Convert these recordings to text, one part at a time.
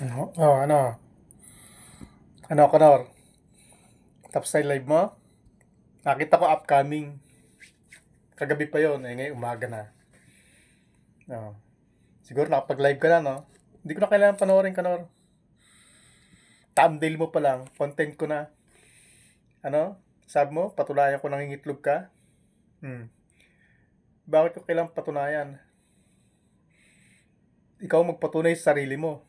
Ano? Oh, ano? Ano, Conor? Tapos sa live mo? Nakita ko upcoming. Kagabi pa yon, ngayon umaga na. Oh. Siguro nakapag-live ka na, no? Hindi ko na kailangan panoorin, Conor. Thumbnail mo pa lang, content ko na. Ano? Sabi mo, patunayan ko nangingitlog ka? Hmm. Bakit ko kailangan patunayan? Ikaw magpatunay sa sarili mo.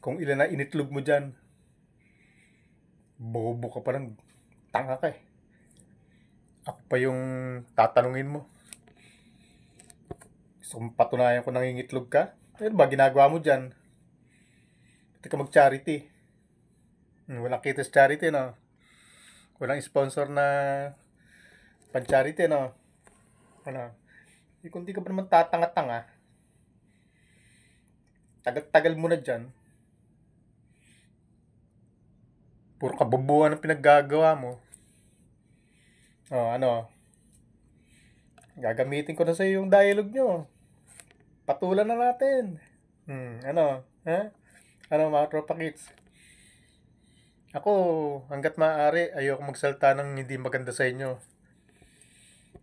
Kung ilan na initlog mo dyan. Bobo ka pa lang. Tanga ka eh. Ako pa yung tatanungin mo. Gusto kong patunayan ko nangingitlog ka? Ano ba ginagawa mo dyan? Pati ka mag-charity. Walang kita sa charity, no? Walang sponsor na pan-charity, no? Ano? Kung di ka pa naman tatanga-tanga, tagal-tagal mo na dyan. Puro kabubuan ang pinaggagawa mo. Oh, ano? Gagamitin ko na sa yung dialogue nyo. Patulan na natin. Ano? Ha? Ano mga tropa kids? Ako, hanggat maaari, ayoko magsalta ng hindi maganda sa inyo.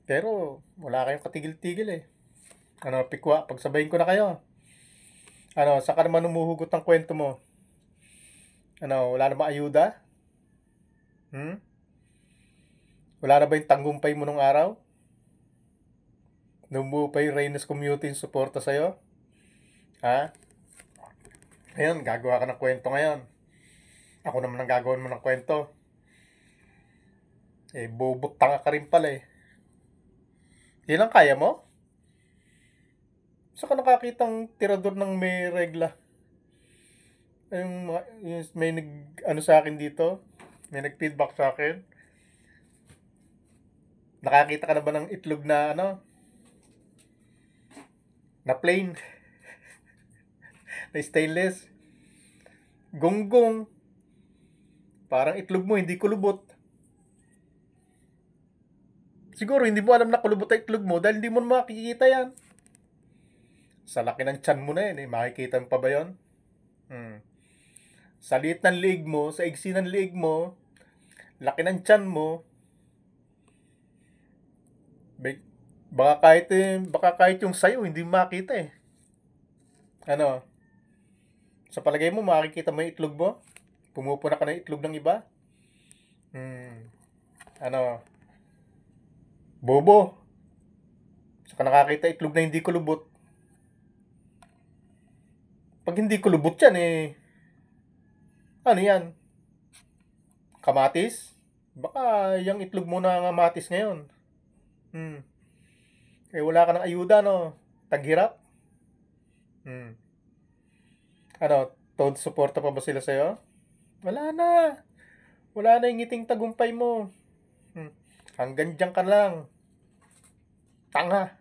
Pero, wala kayong katigil-tigil eh. Ano, pikwa, pagsabayin ko na kayo. Ano, saan ka naman umuhugot ng kwento mo? Ano, wala na ba ayuda? Wala na ba yung tanggumpay mo nung araw? Numuo pa yung Reynes Community yung suporta sa'yo? Ha? Ayun, gagawa ka ng kwento ngayon. Ako naman ang gagawin mo ng kwento. Eh, bobot tanga ka rin pala eh. Yan ang kaya mo? Saan ka nakakitang tirador ng may regla? Yung may nag, ano sa akin dito? May nag-feedback sa akin? Nakakita ka na ba ng itlog na ano? Na plain? Na stainless? Gonggong. Parang itlog mo, hindi kulubot. Siguro hindi mo alam na kulubot ang itlog mo dahil hindi mo makikita yan. Sa laki ng tiyan mo na yan eh. Makikita mo pa ba yun? Sa liit ng liig mo, sa iksi ng liig mo, laki ng tiyan mo, baka kahit yung sayo hindi makita eh. Ano? Sa palagay mo, makikita mo yung itlog mo? Pumupuna ka ng itlog ng iba? Ano? Bobo. Saka nakakita itlog na hindi kulubot. Pag hindi kulubot yan eh, ano yan? Kamatis? Baka yung itlog mo na kamatis ngayon. Eh wala ka ng ayuda, no? Taghirap? Ano, todo suporta pa ba sila sa'yo? Wala na. Wala na yung ngiting tagumpay mo. Hanggang dyan ka lang. Tanga.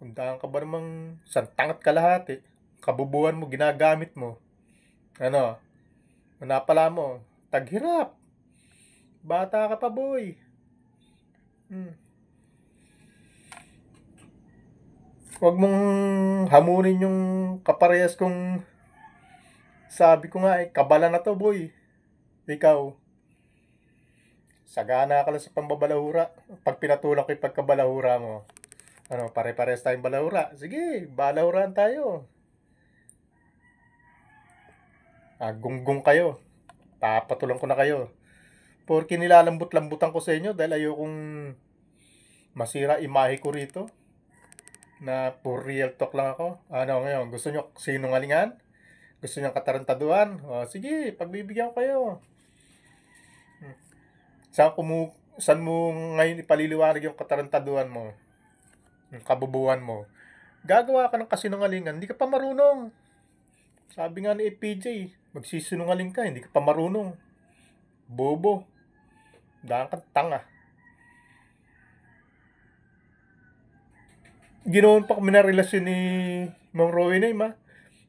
Kundaan ka ba namang santangat ka lahat eh. Kabubuan mo, ginagamit mo. Ano? Manapala mo. Taghirap. Bata ka pa, boy. Huwag mong hamunin yung kaparehas kong sabi ko nga eh, kabala na to, boy. Ikaw, sagana ka lang sa pambabalahura. Pag pinatulak ko yung pagkabalahura mo, ano, pare-pares tayong balahura. Sige, balahuraan tayo. Gunggong kayo. Papatulang ko na kayo. Porque nilalambot-lambutan ko sa inyo dahil ayokong masira imahe ko rito. Na for real talk lang ako. Ano ngayon, gusto nyo sinungalingan? Gusto nyo katarantaduan? O, sige, pagbibigyan ko kayo. Saan mo ngayon ipaliliwanag yung katarantaduan mo? Yung kabubuan mo? Gagawa ka ng kasinungalingan, hindi ka pa marunong. Sabi nga ni APJ, magsisinungaling ka, hindi ka pa marunong. Bobo. Dahil ka tanga. Ginoon pa kami na relasyon ni Mang Roy na ma.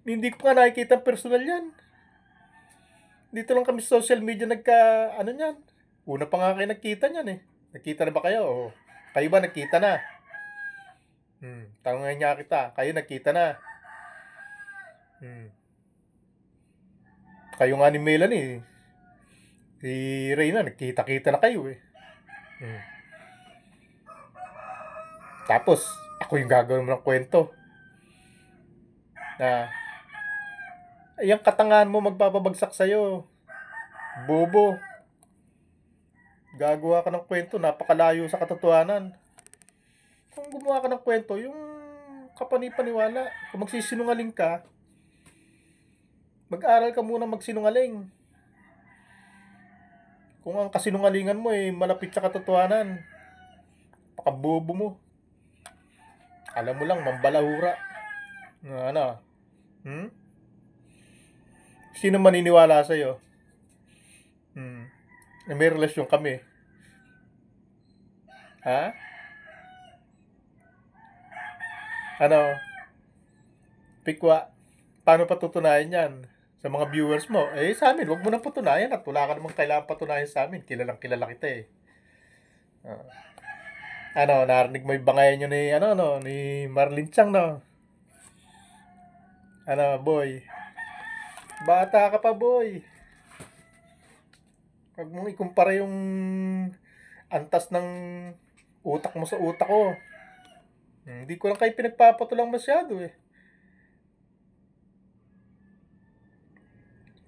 Hindi ko nga nakikita personal yan. Dito lang kami sa social media ano yan. Una pa nga kayo nagkita niyan eh. Nagkita na ba kayo? O, kayo ba nagkita na? Tanongin niya kita. Kayo nagkita na? Hmm. Kayo nga ni Melanie, si Reyna, nagkita-kita na kayo eh. Hmm. Tapos, ako yung gagawin mo ng kwento na yung katangahan mo magpapabagsak sa'yo. Bobo. Gagawa ka ng kwento, napakalayo sa katotohanan. Kung gumawa ka ng kwento, yung kapanipaniwala. Kung magsisinungaling ka, mag-aral ka muna magsinungaling. Kung ang kasinungalingan mo ay malapit sa katotohanan, pakabobo mo. Alam mo lang, mambalahura. Ano? Hmm? Sino maniniwala sa'yo? May relasyon kami. Ha? Ano? Pikwa. Paano patutunayan yan? Sa mga viewers mo. Eh, sa amin, wag mo nang patunayan at wala ka namang kailangan patunayan sa amin. Kilalang kilala kita eh. Ano, narinig mo yung bangayan nyo ni, ano, no, ni Marlin Chang, no? Ano, boy? Bata ka pa, boy. Huwag mong ikumpara yung antas ng utak mo sa utak ko. Hindi ko lang kayo pinagpapatulang masyado eh.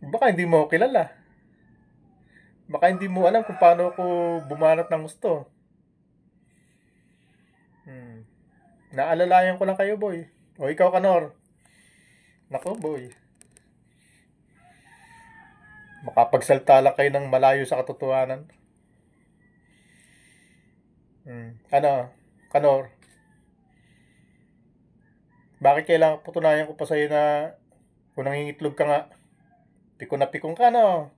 Baka hindi mo ako kilala. Baka hindi mo alam kung paano ako bumanat ng gusto. Naalalayan ko lang kayo, boy. O ikaw, Kanor. Nako, boy. Makapagsalta lang kayo ng malayo sa katotohanan. Ano, Kanor? Bakit kailangan patunayan ko pa sa'yo na kung nangingitlog ka nga, pikon na pikon ka, no?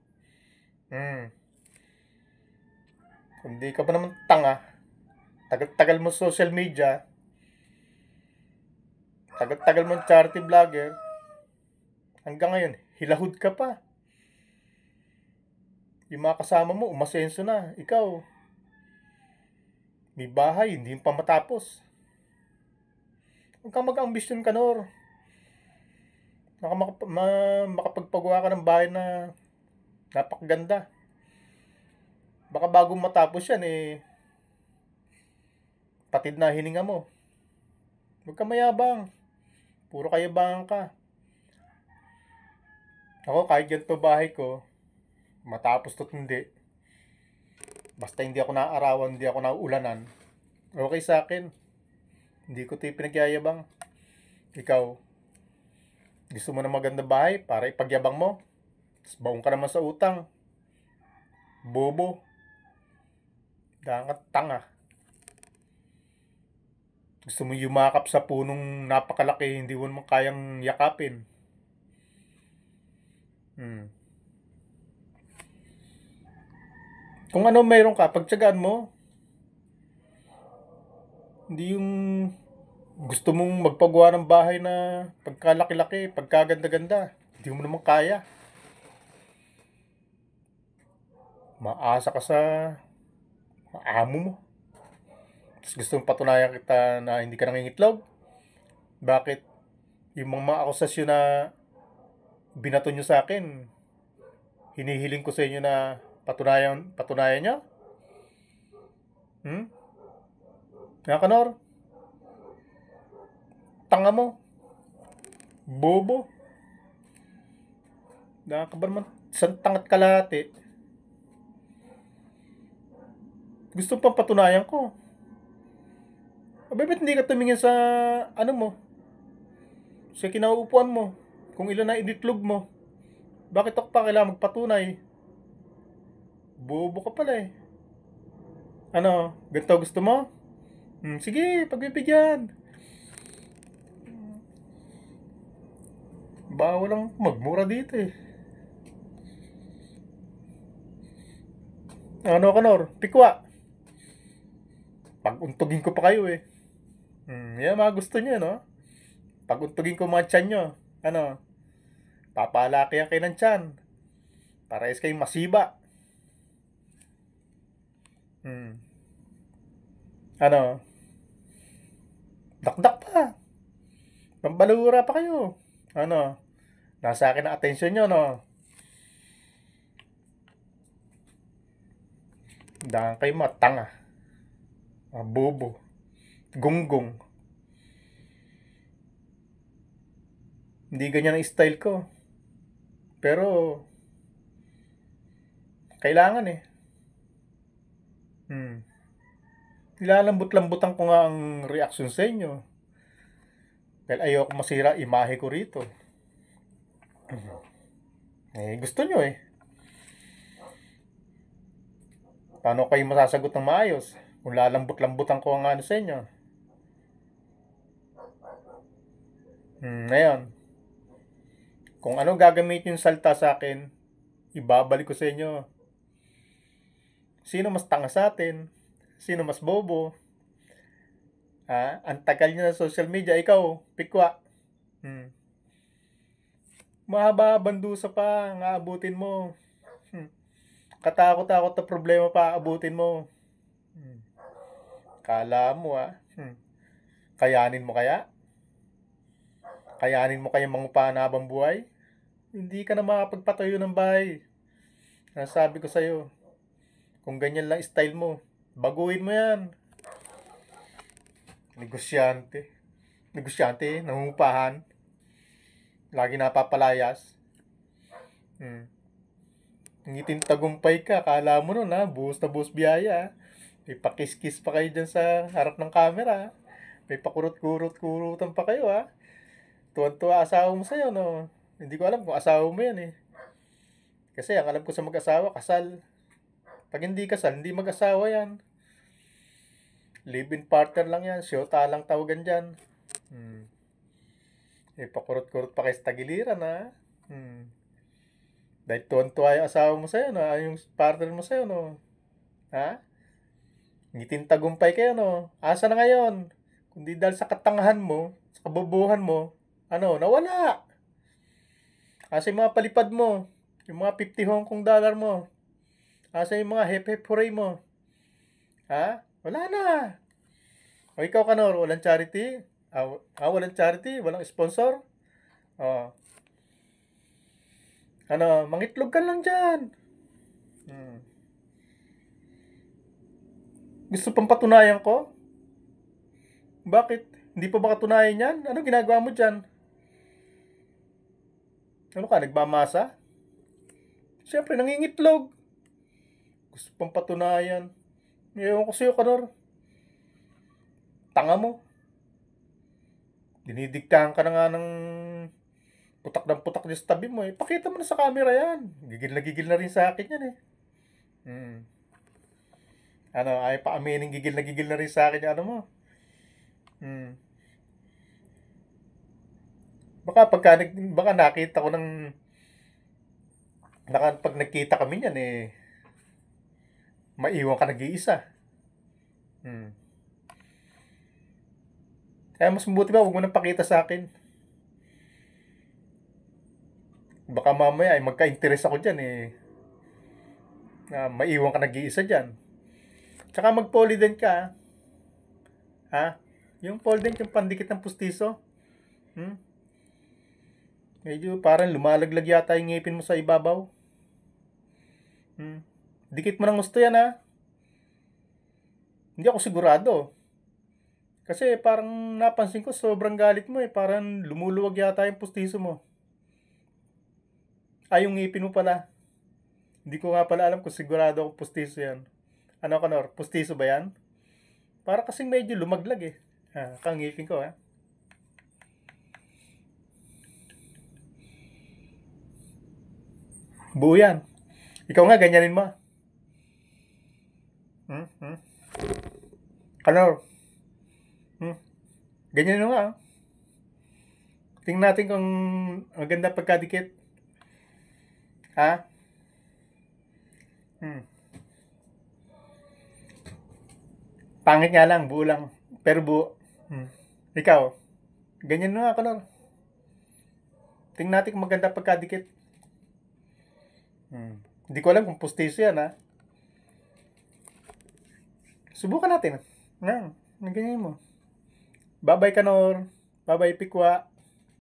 Hindi ka pa naman tanga. Tagal-tagal mo social media. Tagal-tagal mo charity vlogger. Hanggang ngayon, hilahod ka pa. Yung mga kasama mo, umasenso na. Ikaw, may bahay, hindi pa matapos. Huwag kang mag-ambisyon ka, Nor. Makapagpagawa ka ng bahay na napakaganda. Baka bago matapos yan, eh, patid na hininga mo. Huwag ka mayabang. Puro kayabangan ka. Ako, kahit ganito bahay ko, matapos to't hindi. Basta hindi ako naaarawan, hindi ako nauulanan. Okay sa akin. Hindi ko ito pinagyayabang. Ikaw, gusto mo na maganda bahay para ipagyabang mo? Tapos baong ka naman sa utang. Bobo. Dangat tanga. Gusto mo yumakap sa punong napakalaki, hindi mo naman kayang yakapin. Kung ano meron ka, pagtsagaan mo. Hindi yung gusto mong magpagawa ng bahay na pagkalaki-laki, pagkaganda-ganda. Hindi mo naman kaya. Maasa ka sa amo mo. Tapos gusto mong patunayan kita na hindi ka nangingitlog. Bakit? Yung mga akusasyon na binato nyo sa akin, hinihiling ko sa inyo na patunayan nyo? Kanor? Tanga mo. Bobo. Nakaka ba naman isang tangat kalahati? Gusto pang patunayan ko. Ba't hindi ka tumingin sa ano mo? Sa kinauupuan mo. Kung ilan na initlog mo. Bakit ako pa kailangan magpatunay? Bobo ka pala eh. Ano? Ganito gusto mo? Sige, pagbibigyan. Bawal lang magmura dito eh. Ano, Kanor? Pikwa. Pag-untugin ko pa kayo eh. Yan mga gusto nyo, no? Pag-untugin ko mga tiyan nyo. Ano? Papalaki yan kayo ng tiyan. Parehas kayong masiba. Ano? Dakdak pa. Pambalura pa kayo. Ano? Nasa akin ang atensyon nyo, no? Dahil kayo mga tanga, mga bobo, gunggong. Hindi ganyan ang style ko. Pero, kailangan eh. Hmm. Nilalambot-lambutan ko nga ang reaksyon sa inyo. Dahil ayoko masira imahe ko rito. Gusto nyo eh. Paano kayo masasagot ng maayos? Kung lalambot-lambutan ko ang ano sa inyo. Ngayon, kung ano gagamitin yung salta sa akin, ibabalik ko sa inyo. Sino mas tanga sa atin? Sino mas bobo? Ang tagal nyo sa social media, ikaw, pikwa. Mahaba bandusa pa ang aabutin mo. Katakot-takot na problema pa aabutin mo. Kala mo kayanin mo kaya? Kayanin mo kaya mangupahan habang buhay? Hindi ka na makapagpatayo ng bahay. Nasabi ko sa'yo, kung ganyan lang style mo, baguhin mo yan. Negosyante. Negosyante, nangungupahan. Lagi napapalayas. Ngitin tagumpay ka, kala mo nun buhos na buhos biyaya. May pakis-kis pa kayo dyan sa harap ng camera. May pakurot-kurot-kurutan pa kayo Tuwan-tuwa asawa mo sa'yo, no? Hindi ko alam kung asawa mo yan eh. Kasi ang alam ko sa mag-asawa, kasal. Pag hindi kasal, hindi mag-asawa yan. Live-in partner lang yan. Syota lang tawagan dyan. Pakurot-kurot pa kayo sa tagiliran Dahil tuwan-tuwa yung asawa mo sa'yo, no? Yung partner mo sa'yo, no? Ngitin tagumpay kayo, no? Asa na ngayon? Kundi dahil sa katangahan mo, sa kabobohan mo, nawala. Asa yung mga palipad mo? Yung mga 50 Hong Kong dollar mo? Asa yung mga hep-hep hooray mo? Wala na. O ikaw, Kanor, walang charity? Walang charity? Walang sponsor? Mangitlog ka lang dyan. Gusto pang patunayan ko? Bakit? Hindi pa ba katunayan yan? Ano ginagawa mo dyan? Ano ka, nagbamasa? Siyempre, nangingitlog. Gusto pang patunayan. Ewan ko sa'yo, Kanor. Tanga mo. Dinidiktahan ka na nga ng putak ng putak sa tabi mo Pakita mo na sa camera yan. Gigil na rin sa akin yan Ay pa aminin gigil na rin sa akin yung mo. Baka nakita ko ng pag nagkita kami niyan maiwan ka nag-iisa. Kaya mas mabuti ba, huwag mo nang pakita sa akin. Baka mamaya magka-interest ako dyan maiwan ka nag-iisa dyan. Tsaka mag-polydent ka. Yung polydent, yung pandikit ng pustiso. Medyo parang lumalaglag yata yung ngipin mo sa ibabaw. Dikit mo ng gusto yan Hindi ako sigurado. Kasi parang napansin ko sobrang galit mo parang lumuluwag yata yung pustiso mo. Yung ngipin mo pala. Hindi ko nga pala alam kung sigurado ako pustiso yan. Kanor? Pustiso ba yan? Para kasing medyo lumaglag kang ngipin ko Buo yan. Ikaw nga, ganyanin mo. Kanor? Ganyanin mo nga. Tingnan natin kung maganda pagkadikit. Pangit nga lang, buo lang. Pero buo. Ikaw, ganyan mo nga, Kanor. Tingnan natin kung maganda pagkadikit. Hindi ko alam kung pustiso yan Subukan natin. Ganyan mo. Bye-bye, Kanor. Bye-bye, Pikwa.